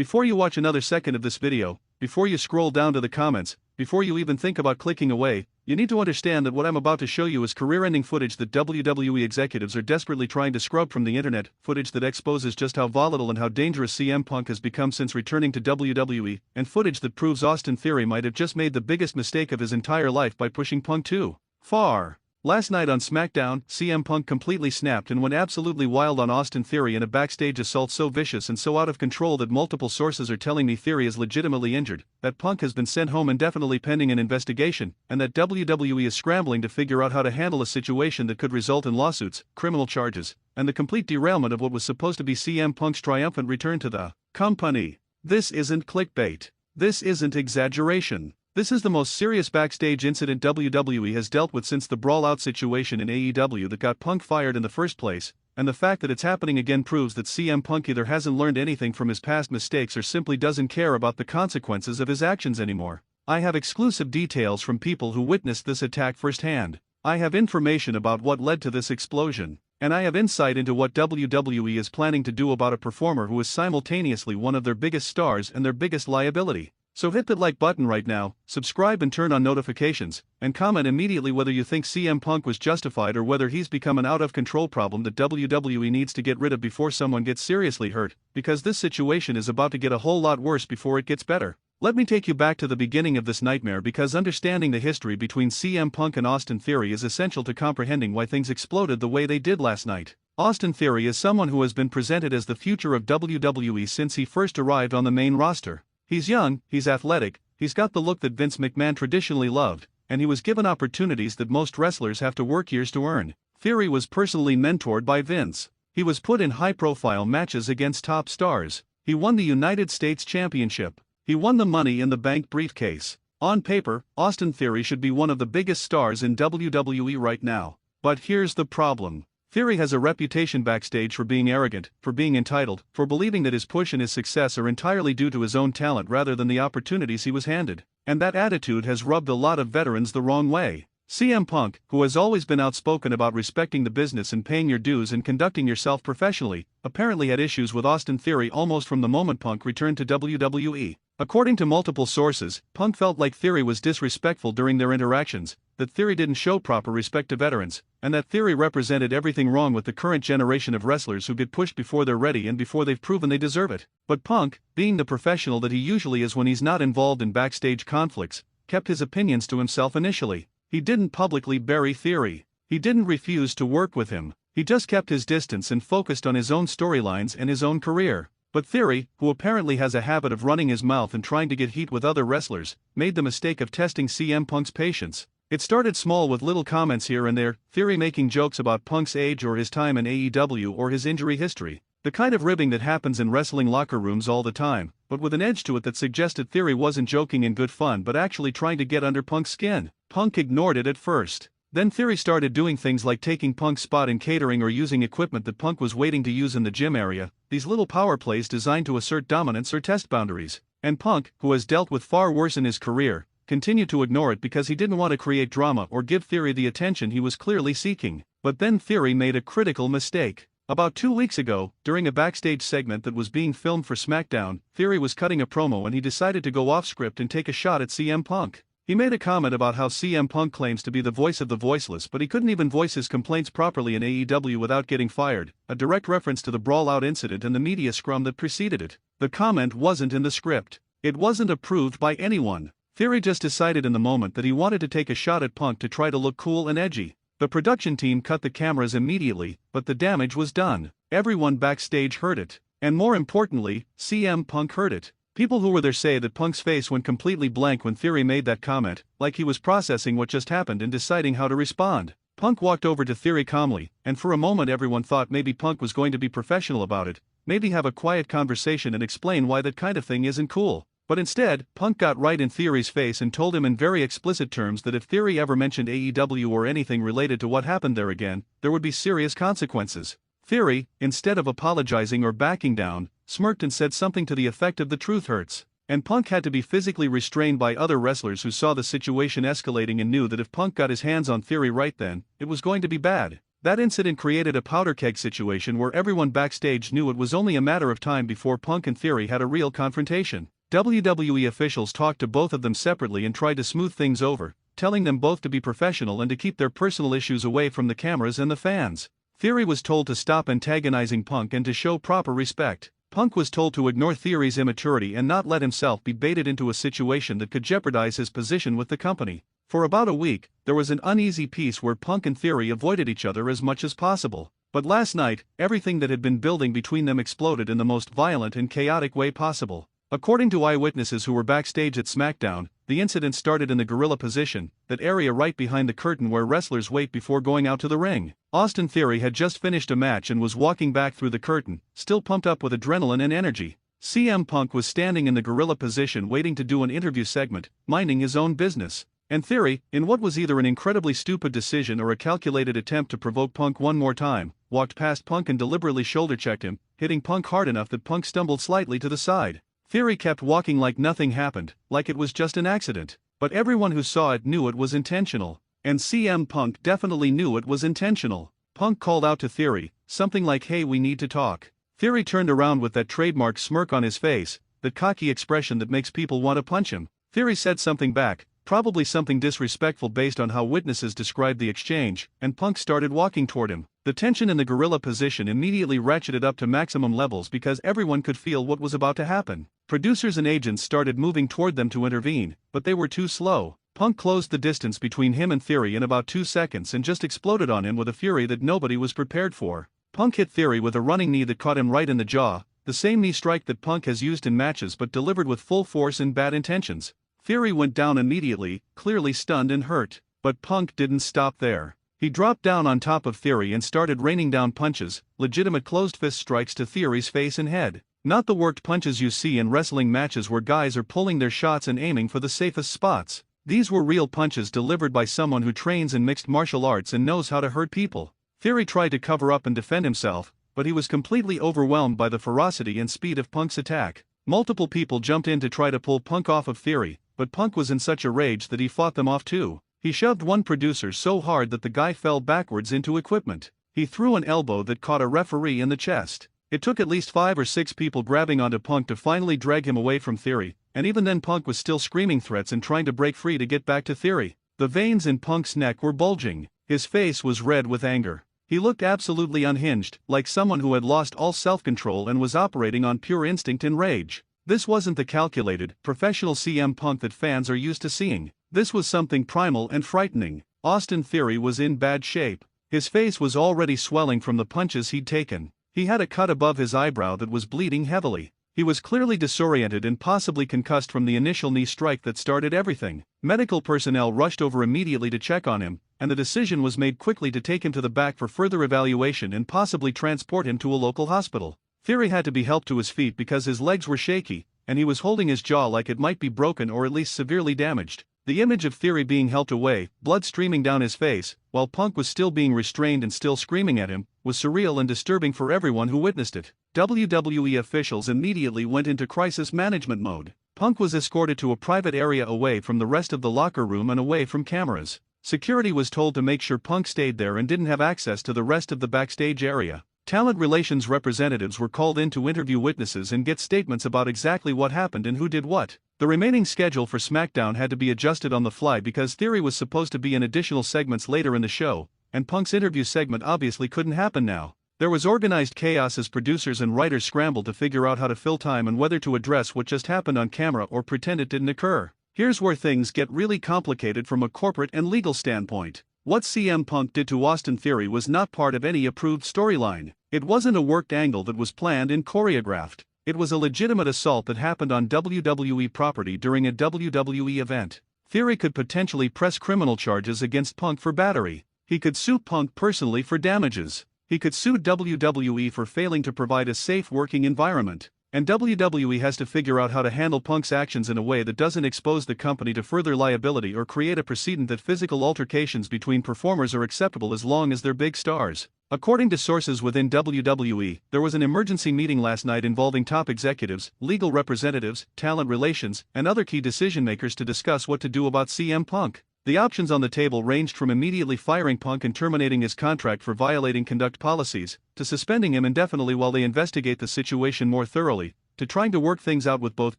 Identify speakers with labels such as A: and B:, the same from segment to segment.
A: Before you watch another second of this video, before you scroll down to the comments, before you even think about clicking away, you need to understand that what I'm about to show you is career-ending footage that WWE executives are desperately trying to scrub from the internet, footage that exposes just how volatile and how dangerous CM Punk has become since returning to WWE, and footage that proves Austin Theory might have just made the biggest mistake of his entire life by pushing Punk too far. Last night on Smackdown, CM Punk completely snapped and went absolutely wild on Austin Theory in a backstage assault so vicious and so out of control that multiple sources are telling me Theory is legitimately injured, that Punk has been sent home indefinitely pending an investigation, and that WWE is scrambling to figure out how to handle a situation that could result in lawsuits, criminal charges, and the complete derailment of what was supposed to be CM Punk's triumphant return to the company. This isn't clickbait. This isn't exaggeration. This is the most serious backstage incident WWE has dealt with since the brawl-out situation in AEW that got Punk fired in the first place, and the fact that it's happening again proves that CM Punk either hasn't learned anything from his past mistakes or simply doesn't care about the consequences of his actions anymore. I have exclusive details from people who witnessed this attack firsthand. I have information about what led to this explosion, and I have insight into what WWE is planning to do about a performer who is simultaneously one of their biggest stars and their biggest liability. So hit that like button right now, subscribe and turn on notifications, and comment immediately whether you think CM Punk was justified or whether he's become an out-of-control problem that WWE needs to get rid of before someone gets seriously hurt, because this situation is about to get a whole lot worse before it gets better. Let me take you back to the beginning of this nightmare because understanding the history between CM Punk and Austin Theory is essential to comprehending why things exploded the way they did last night. Austin Theory is someone who has been presented as the future of WWE since he first arrived on the main roster. He's young, he's athletic, he's got the look that Vince McMahon traditionally loved, and he was given opportunities that most wrestlers have to work years to earn. Theory was personally mentored by Vince. He was put in high-profile matches against top stars. He won the United States Championship. He won the Money in the Bank briefcase. On paper, Austin Theory should be one of the biggest stars in WWE right now. But here's the problem. Theory has a reputation backstage for being arrogant, for being entitled, for believing that his push and his success are entirely due to his own talent rather than the opportunities he was handed. And that attitude has rubbed a lot of veterans the wrong way. CM Punk, who has always been outspoken about respecting the business and paying your dues and conducting yourself professionally, apparently had issues with Austin Theory almost from the moment Punk returned to WWE. According to multiple sources, Punk felt like Theory was disrespectful during their interactions, that Theory didn't show proper respect to veterans, and that Theory represented everything wrong with the current generation of wrestlers who get pushed before they're ready and before they've proven they deserve it. But Punk, being the professional that he usually is when he's not involved in backstage conflicts, kept his opinions to himself initially. He didn't publicly bury Theory. He didn't refuse to work with him. He just kept his distance and focused on his own storylines and his own career. But Theory, who apparently has a habit of running his mouth and trying to get heat with other wrestlers, made the mistake of testing CM Punk's patience. It started small with little comments here and there, Theory making jokes about Punk's age or his time in AEW or his injury history. The kind of ribbing that happens in wrestling locker rooms all the time, but with an edge to it that suggested Theory wasn't joking in good fun but actually trying to get under Punk's skin. Punk ignored it at first. Then Theory started doing things like taking Punk's spot in catering or using equipment that Punk was waiting to use in the gym area, these little power plays designed to assert dominance or test boundaries. And Punk, who has dealt with far worse in his career, continued to ignore it because he didn't want to create drama or give Theory the attention he was clearly seeking. But then Theory made a critical mistake. About 2 weeks ago, during a backstage segment that was being filmed for Smackdown, Theory was cutting a promo and he decided to go off script and take a shot at CM Punk. He made a comment about how CM Punk claims to be the voice of the voiceless but he couldn't even voice his complaints properly in AEW without getting fired, a direct reference to the brawl-out incident and the media scrum that preceded it. The comment wasn't in the script. It wasn't approved by anyone. Theory just decided in the moment that he wanted to take a shot at Punk to try to look cool and edgy. The production team cut the cameras immediately, but the damage was done. Everyone backstage heard it. And more importantly, CM Punk heard it. People who were there say that Punk's face went completely blank when Theory made that comment, like he was processing what just happened and deciding how to respond. Punk walked over to Theory calmly, and for a moment everyone thought maybe Punk was going to be professional about it, maybe have a quiet conversation and explain why that kind of thing isn't cool. But instead, Punk got right in Theory's face and told him in very explicit terms that if Theory ever mentioned AEW or anything related to what happened there again, there would be serious consequences. Theory, instead of apologizing or backing down, smirked and said something to the effect of "the truth hurts." And Punk had to be physically restrained by other wrestlers who saw the situation escalating and knew that if Punk got his hands on Theory right then, it was going to be bad. That incident created a powder keg situation where everyone backstage knew it was only a matter of time before Punk and Theory had a real confrontation. WWE officials talked to both of them separately and tried to smooth things over, telling them both to be professional and to keep their personal issues away from the cameras and the fans. Theory was told to stop antagonizing Punk and to show proper respect. Punk was told to ignore Theory's immaturity and not let himself be baited into a situation that could jeopardize his position with the company. For about a week, there was an uneasy peace where Punk and Theory avoided each other as much as possible. But last night, everything that had been building between them exploded in the most violent and chaotic way possible. According to eyewitnesses who were backstage at Smackdown, the incident started in the gorilla position, that area right behind the curtain where wrestlers wait before going out to the ring. Austin Theory had just finished a match and was walking back through the curtain, still pumped up with adrenaline and energy. CM Punk was standing in the gorilla position waiting to do an interview segment, minding his own business. And Theory, in what was either an incredibly stupid decision or a calculated attempt to provoke Punk one more time, walked past Punk and deliberately shoulder-checked him, hitting Punk hard enough that Punk stumbled slightly to the side. Theory kept walking like nothing happened, like it was just an accident. But everyone who saw it knew it was intentional. And CM Punk definitely knew it was intentional. Punk called out to Theory, something like, "Hey, we need to talk." Theory turned around with that trademark smirk on his face, that cocky expression that makes people want to punch him. Theory said something back, probably something disrespectful based on how witnesses described the exchange, and Punk started walking toward him. The tension in the gorilla position immediately ratcheted up to maximum levels because everyone could feel what was about to happen. Producers and agents started moving toward them to intervene, but they were too slow. Punk closed the distance between him and Theory in about 2 seconds and just exploded on him with a fury that nobody was prepared for. Punk hit Theory with a running knee that caught him right in the jaw, the same knee strike that Punk has used in matches but delivered with full force and bad intentions. Theory went down immediately, clearly stunned and hurt. But Punk didn't stop there. He dropped down on top of Theory and started raining down punches, legitimate closed-fist strikes to Theory's face and head. Not the worked punches you see in wrestling matches where guys are pulling their shots and aiming for the safest spots. These were real punches delivered by someone who trains in mixed martial arts and knows how to hurt people. Theory tried to cover up and defend himself, but he was completely overwhelmed by the ferocity and speed of Punk's attack. Multiple people jumped in to try to pull Punk off of Theory, but Punk was in such a rage that he fought them off too. He shoved one producer so hard that the guy fell backwards into equipment. He threw an elbow that caught a referee in the chest. It took at least 5 or 6 people grabbing onto Punk to finally drag him away from Theory, and even then Punk was still screaming threats and trying to break free to get back to Theory. The veins in Punk's neck were bulging. His face was red with anger. He looked absolutely unhinged, like someone who had lost all self-control and was operating on pure instinct and rage. This wasn't the calculated, professional CM Punk that fans are used to seeing. This was something primal and frightening. Austin Theory was in bad shape. His face was already swelling from the punches he'd taken. He had a cut above his eyebrow that was bleeding heavily. He was clearly disoriented and possibly concussed from the initial knee strike that started everything. Medical personnel rushed over immediately to check on him, and the decision was made quickly to take him to the back for further evaluation and possibly transport him to a local hospital. Theory had to be helped to his feet because his legs were shaky, and he was holding his jaw like it might be broken or at least severely damaged. The image of Theory being helped away, blood streaming down his face, while Punk was still being restrained and still screaming at him, was surreal and disturbing for everyone who witnessed it. WWE officials immediately went into crisis management mode. Punk was escorted to a private area away from the rest of the locker room and away from cameras. Security was told to make sure Punk stayed there and didn't have access to the rest of the backstage area. Talent relations representatives were called in to interview witnesses and get statements about exactly what happened and who did what. The remaining schedule for Smackdown had to be adjusted on the fly because Theory was supposed to be in additional segments later in the show, and Punk's interview segment obviously couldn't happen now. There was organized chaos as producers and writers scrambled to figure out how to fill time and whether to address what just happened on camera or pretend it didn't occur. Here's where things get really complicated from a corporate and legal standpoint. What CM Punk did to Austin Theory was not part of any approved storyline. It wasn't a worked angle that was planned and choreographed. It was a legitimate assault that happened on WWE property during a WWE event. Theory could potentially press criminal charges against Punk for battery. He could sue Punk personally for damages. He could sue WWE for failing to provide a safe working environment. And WWE has to figure out how to handle Punk's actions in a way that doesn't expose the company to further liability or create a precedent that physical altercations between performers are acceptable as long as they're big stars. According to sources within WWE, there was an emergency meeting last night involving top executives, legal representatives, talent relations, and other key decision makers to discuss what to do about CM Punk. The options on the table ranged from immediately firing Punk and terminating his contract for violating conduct policies, to suspending him indefinitely while they investigate the situation more thoroughly, to trying to work things out with both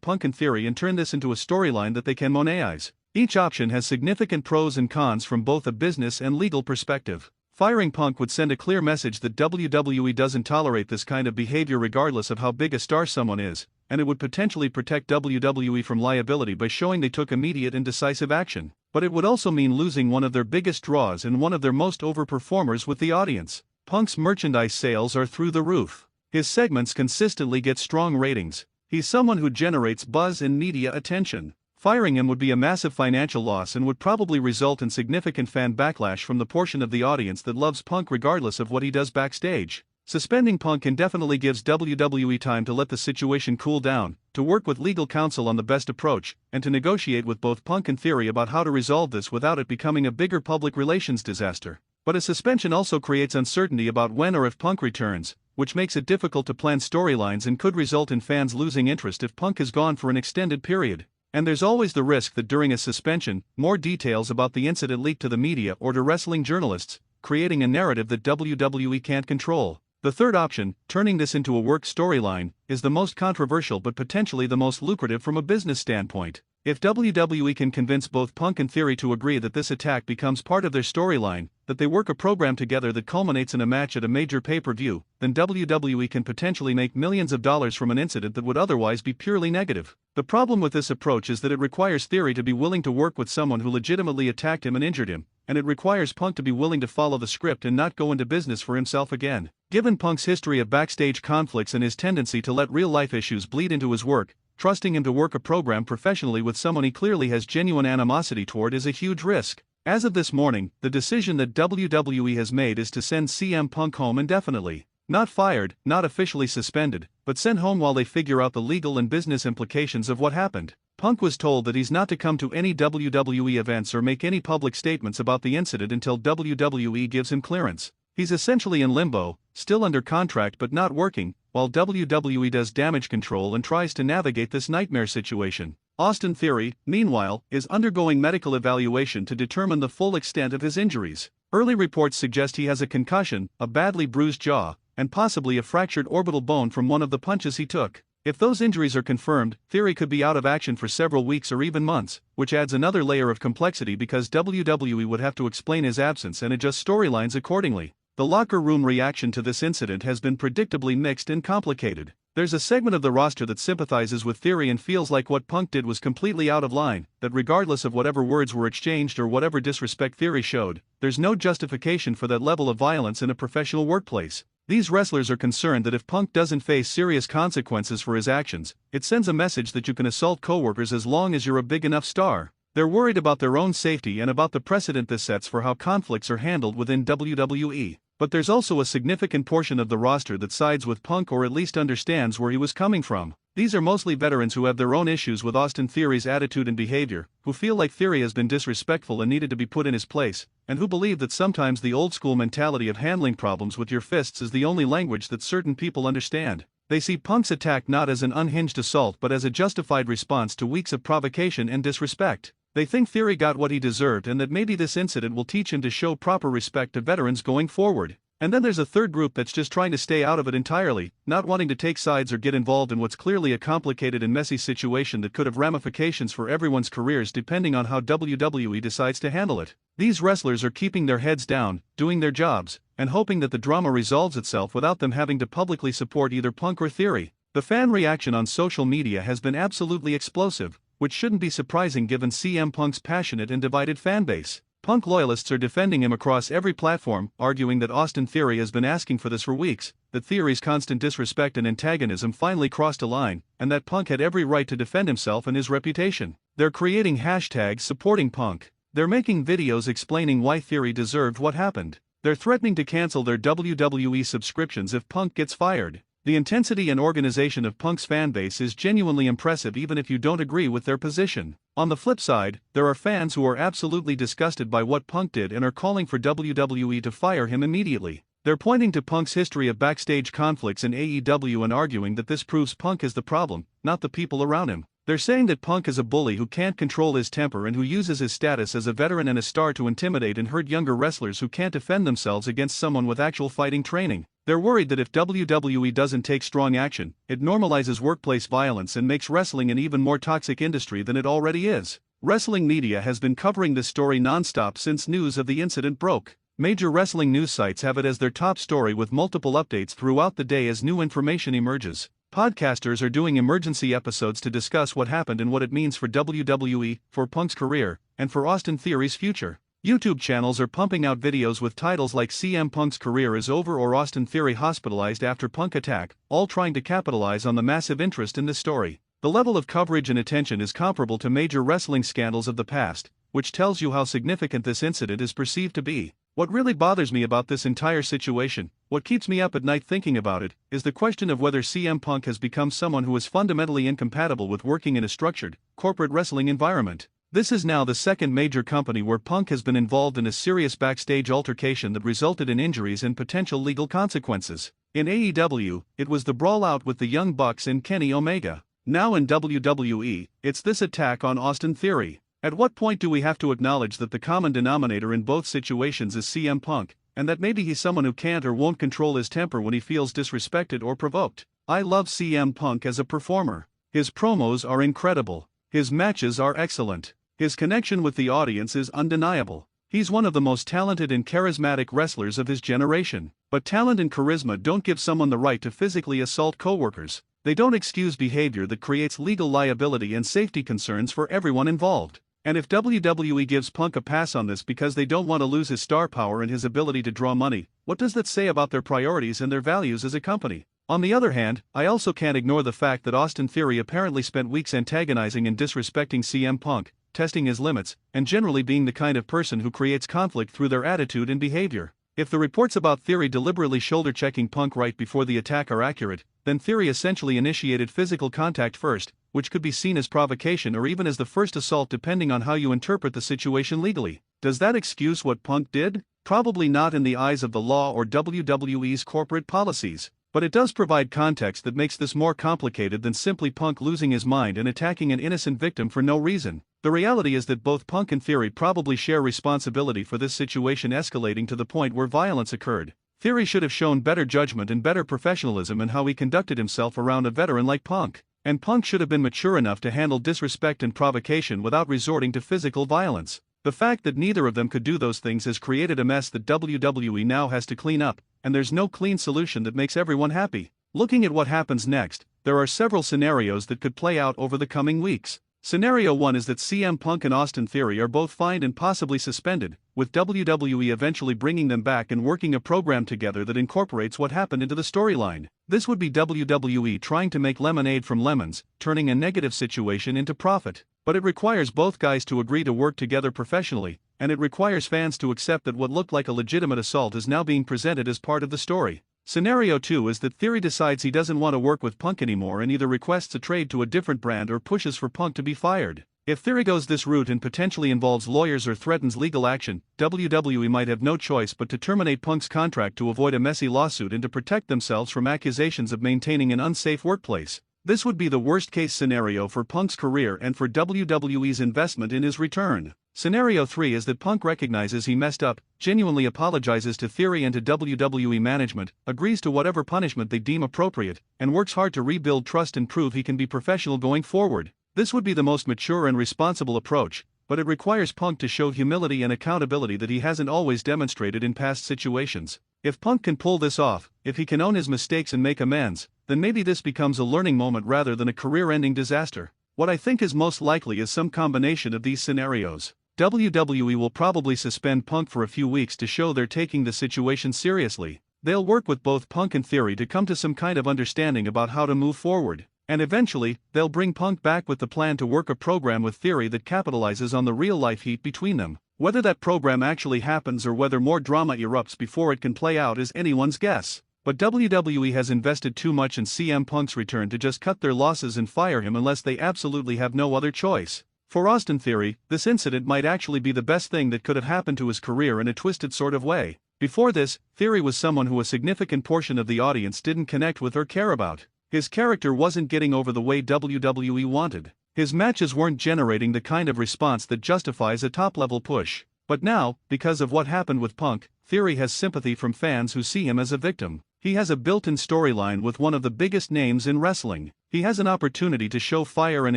A: Punk and Theory and turn this into a storyline that they can monetize. Each option has significant pros and cons from both a business and legal perspective. Firing Punk would send a clear message that WWE doesn't tolerate this kind of behavior regardless of how big a star someone is, and it would potentially protect WWE from liability by showing they took immediate and decisive action. But it would also mean losing one of their biggest draws and one of their most overperformers with the audience. Punk's merchandise sales are through the roof. His segments consistently get strong ratings. He's someone who generates buzz and media attention. Firing him would be a massive financial loss and would probably result in significant fan backlash from the portion of the audience that loves Punk regardless of what he does backstage. Suspending Punk indefinitely gives WWE time to let the situation cool down, to work with legal counsel on the best approach, and to negotiate with both Punk and Theory about how to resolve this without it becoming a bigger public relations disaster. But a suspension also creates uncertainty about when or if Punk returns, which makes it difficult to plan storylines and could result in fans losing interest if Punk is gone for an extended period. And there's always the risk that during a suspension, more details about the incident leak to the media or to wrestling journalists, creating a narrative that WWE can't control. The third option, turning this into a work storyline, is the most controversial but potentially the most lucrative from a business standpoint. If WWE can convince both Punk and Theory to agree that this attack becomes part of their storyline, that they work a program together that culminates in a match at a major pay-per-view, then WWE can potentially make millions of dollars from an incident that would otherwise be purely negative. The problem with this approach is that it requires Theory to be willing to work with someone who legitimately attacked him and injured him, and it requires Punk to be willing to follow the script and not go into business for himself again. Given Punk's history of backstage conflicts and his tendency to let real-life issues bleed into his work, trusting him to work a program professionally with someone he clearly has genuine animosity toward is a huge risk. As of this morning, the decision that WWE has made is to send CM Punk home indefinitely. Not fired, not officially suspended, but sent home while they figure out the legal and business implications of what happened. Punk was told that he's not to come to any WWE events or make any public statements about the incident until WWE gives him clearance. He's essentially in limbo, still under contract but not working, while WWE does damage control and tries to navigate this nightmare situation. Austin Theory, meanwhile, is undergoing medical evaluation to determine the full extent of his injuries. Early reports suggest he has a concussion, a badly bruised jaw, and possibly a fractured orbital bone from one of the punches he took. If those injuries are confirmed, Theory could be out of action for several weeks or even months, which adds another layer of complexity because WWE would have to explain his absence and adjust storylines accordingly. The locker room reaction to this incident has been predictably mixed and complicated. There's a segment of the roster that sympathizes with Theory and feels like what Punk did was completely out of line, that regardless of whatever words were exchanged or whatever disrespect Theory showed, there's no justification for that level of violence in a professional workplace. These wrestlers are concerned that if Punk doesn't face serious consequences for his actions, it sends a message that you can assault coworkers as long as you're a big enough star. They're worried about their own safety and about the precedent this sets for how conflicts are handled within WWE. But there's also a significant portion of the roster that sides with Punk or at least understands where he was coming from. These are mostly veterans who have their own issues with Austin Theory's attitude and behavior, who feel like Theory has been disrespectful and needed to be put in his place, and who believe that sometimes the old-school mentality of handling problems with your fists is the only language that certain people understand. They see Punk's attack not as an unhinged assault but as a justified response to weeks of provocation and disrespect. They think Theory got what he deserved and that maybe this incident will teach him to show proper respect to veterans going forward. And then there's a third group that's just trying to stay out of it entirely, not wanting to take sides or get involved in what's clearly a complicated and messy situation that could have ramifications for everyone's careers depending on how WWE decides to handle it. These wrestlers are keeping their heads down, doing their jobs, and hoping that the drama resolves itself without them having to publicly support either Punk or Theory. The fan reaction on social media has been absolutely explosive, which shouldn't be surprising given CM Punk's passionate and divided fanbase. Punk loyalists are defending him across every platform, arguing that Austin Theory has been asking for this for weeks, that Theory's constant disrespect and antagonism finally crossed a line, and that Punk had every right to defend himself and his reputation. They're creating hashtags supporting Punk. They're making videos explaining why Theory deserved what happened. They're threatening to cancel their WWE subscriptions if Punk gets fired. The intensity and organization of Punk's fanbase is genuinely impressive even if you don't agree with their position. On the flip side, there are fans who are absolutely disgusted by what Punk did and are calling for WWE to fire him immediately. They're pointing to Punk's history of backstage conflicts in AEW and arguing that this proves Punk is the problem, not the people around him. They're saying that Punk is a bully who can't control his temper and who uses his status as a veteran and a star to intimidate and hurt younger wrestlers who can't defend themselves against someone with actual fighting training. They're worried that if WWE doesn't take strong action, it normalizes workplace violence and makes wrestling an even more toxic industry than it already is. Wrestling media has been covering this story non-stop since news of the incident broke. Major wrestling news sites have it as their top story with multiple updates throughout the day as new information emerges. Podcasters are doing emergency episodes to discuss what happened and what it means for WWE, for Punk's career, and for Austin Theory's future. YouTube channels are pumping out videos with titles like CM Punk's career is over or Austin Theory hospitalized after Punk attack, all trying to capitalize on the massive interest in this story. The level of coverage and attention is comparable to major wrestling scandals of the past, which tells you how significant this incident is perceived to be. What really bothers me about this entire situation, what keeps me up at night thinking about it, is the question of whether CM Punk has become someone who is fundamentally incompatible with working in a structured, corporate wrestling environment. This is now the second major company where Punk has been involved in a serious backstage altercation that resulted in injuries and potential legal consequences. In AEW, it was the brawl-out with the Young Bucks and Kenny Omega. Now in WWE, it's this attack on Austin Theory. At what point do we have to acknowledge that the common denominator in both situations is CM Punk, and that maybe he's someone who can't or won't control his temper when he feels disrespected or provoked? I love CM Punk as a performer. His promos are incredible. His matches are excellent. His connection with the audience is undeniable. He's one of the most talented and charismatic wrestlers of his generation. But talent and charisma don't give someone the right to physically assault coworkers. They don't excuse behavior that creates legal liability and safety concerns for everyone involved. And if WWE gives Punk a pass on this because they don't want to lose his star power and his ability to draw money, what does that say about their priorities and their values as a company? On the other hand, I also can't ignore the fact that Austin Theory apparently spent weeks antagonizing and disrespecting CM Punk, testing his limits, and generally being the kind of person who creates conflict through their attitude and behavior. If the reports about Theory deliberately shoulder-checking Punk right before the attack are accurate, then Theory essentially initiated physical contact first, which could be seen as provocation or even as the first assault depending on how you interpret the situation legally. Does that excuse what Punk did? Probably not in the eyes of the law or WWE's corporate policies. But it does provide context that makes this more complicated than simply Punk losing his mind and attacking an innocent victim for no reason. The reality is that both Punk and Theory probably share responsibility for this situation escalating to the point where violence occurred. Theory should have shown better judgment and better professionalism in how he conducted himself around a veteran like Punk. And Punk should have been mature enough to handle disrespect and provocation without resorting to physical violence. The fact that neither of them could do those things has created a mess that WWE now has to clean up, and there's no clean solution that makes everyone happy. Looking at what happens next, there are several scenarios that could play out over the coming weeks. Scenario 1 is that CM Punk and Austin Theory are both fined and possibly suspended, with WWE eventually bringing them back and working a program together that incorporates what happened into the storyline. This would be WWE trying to make lemonade from lemons, turning a negative situation into profit. But it requires both guys to agree to work together professionally, and it requires fans to accept that what looked like a legitimate assault is now being presented as part of the story. Scenario 2 is that Theory decides he doesn't want to work with Punk anymore and either requests a trade to a different brand or pushes for Punk to be fired. If Theory goes this route and potentially involves lawyers or threatens legal action, WWE might have no choice but to terminate Punk's contract to avoid a messy lawsuit and to protect themselves from accusations of maintaining an unsafe workplace. This would be the worst-case scenario for Punk's career and for WWE's investment in his return. Scenario 3 is that Punk recognizes he messed up, genuinely apologizes to Theory and to WWE management, agrees to whatever punishment they deem appropriate, and works hard to rebuild trust and prove he can be professional going forward. This would be the most mature and responsible approach, but it requires Punk to show humility and accountability that he hasn't always demonstrated in past situations. If Punk can pull this off, if he can own his mistakes and make amends, then maybe this becomes a learning moment rather than a career-ending disaster. What I think is most likely is some combination of these scenarios. WWE will probably suspend Punk for a few weeks to show they're taking the situation seriously. They'll work with both Punk and Theory to come to some kind of understanding about how to move forward. And eventually, they'll bring Punk back with the plan to work a program with Theory that capitalizes on the real-life heat between them. Whether that program actually happens or whether more drama erupts before it can play out is anyone's guess. But WWE has invested too much in CM Punk's return to just cut their losses and fire him unless they absolutely have no other choice. For Austin Theory, this incident might actually be the best thing that could have happened to his career in a twisted sort of way. Before this, Theory was someone who a significant portion of the audience didn't connect with or care about. His character wasn't getting over the way WWE wanted. His matches weren't generating the kind of response that justifies a top-level push. But now, because of what happened with Punk, Theory has sympathy from fans who see him as a victim. He has a built-in storyline with one of the biggest names in wrestling. He has an opportunity to show fire and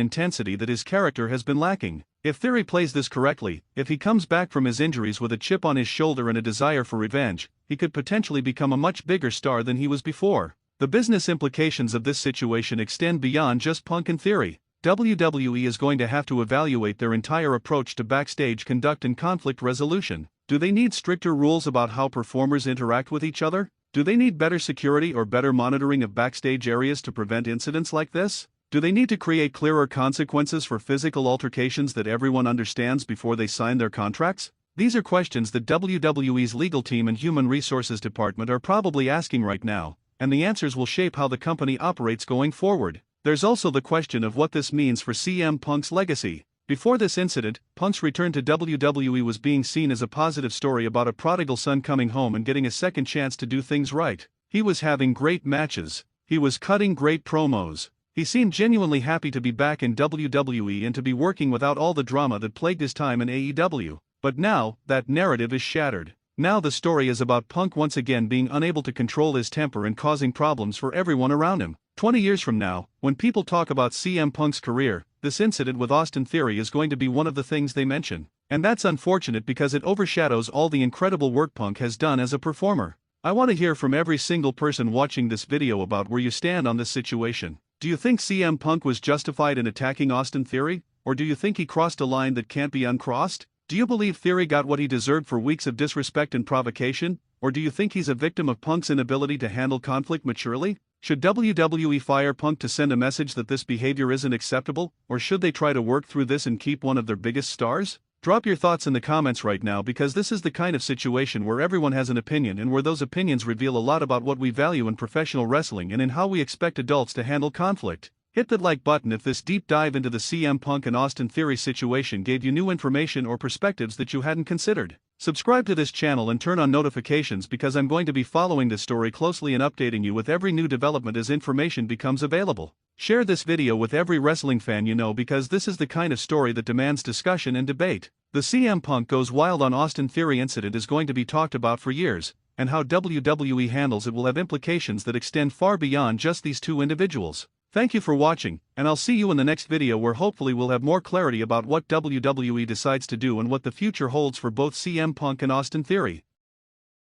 A: intensity that his character has been lacking. If Theory plays this correctly, if he comes back from his injuries with a chip on his shoulder and a desire for revenge, he could potentially become a much bigger star than he was before. The business implications of this situation extend beyond just Punk and Theory. WWE is going to have to evaluate their entire approach to backstage conduct and conflict resolution. Do they need stricter rules about how performers interact with each other? Do they need better security or better monitoring of backstage areas to prevent incidents like this? Do they need to create clearer consequences for physical altercations that everyone understands before they sign their contracts? These are questions that WWE's legal team and human resources department are probably asking right now, and the answers will shape how the company operates going forward. There's also the question of what this means for CM Punk's legacy. Before this incident, Punk's return to WWE was being seen as a positive story about a prodigal son coming home and getting a second chance to do things right. He was having great matches. He was cutting great promos. He seemed genuinely happy to be back in WWE and to be working without all the drama that plagued his time in AEW. But now, that narrative is shattered. Now the story is about Punk once again being unable to control his temper and causing problems for everyone around him. 20 years from now, when people talk about CM Punk's career, this incident with Austin Theory is going to be one of the things they mention. And that's unfortunate because it overshadows all the incredible work Punk has done as a performer. I want to hear from every single person watching this video about where you stand on this situation. Do you think CM Punk was justified in attacking Austin Theory, or do you think he crossed a line that can't be uncrossed? Do you believe Theory got what he deserved for weeks of disrespect and provocation, or do you think he's a victim of Punk's inability to handle conflict maturely? Should WWE fire Punk to send a message that this behavior isn't acceptable, or should they try to work through this and keep one of their biggest stars? Drop your thoughts in the comments right now because this is the kind of situation where everyone has an opinion and where those opinions reveal a lot about what we value in professional wrestling and in how we expect adults to handle conflict. Hit that like button if this deep dive into the CM Punk and Austin Theory situation gave you new information or perspectives that you hadn't considered. Subscribe to this channel and turn on notifications because I'm going to be following this story closely and updating you with every new development as information becomes available. Share this video with every wrestling fan you know because this is the kind of story that demands discussion and debate. The CM Punk goes wild on Austin Theory incident is going to be talked about for years, and how WWE handles it will have implications that extend far beyond just these two individuals. Thank you for watching, and I'll see you in the next video where hopefully we'll have more clarity about what WWE decides to do and what the future holds for both CM Punk and Austin Theory.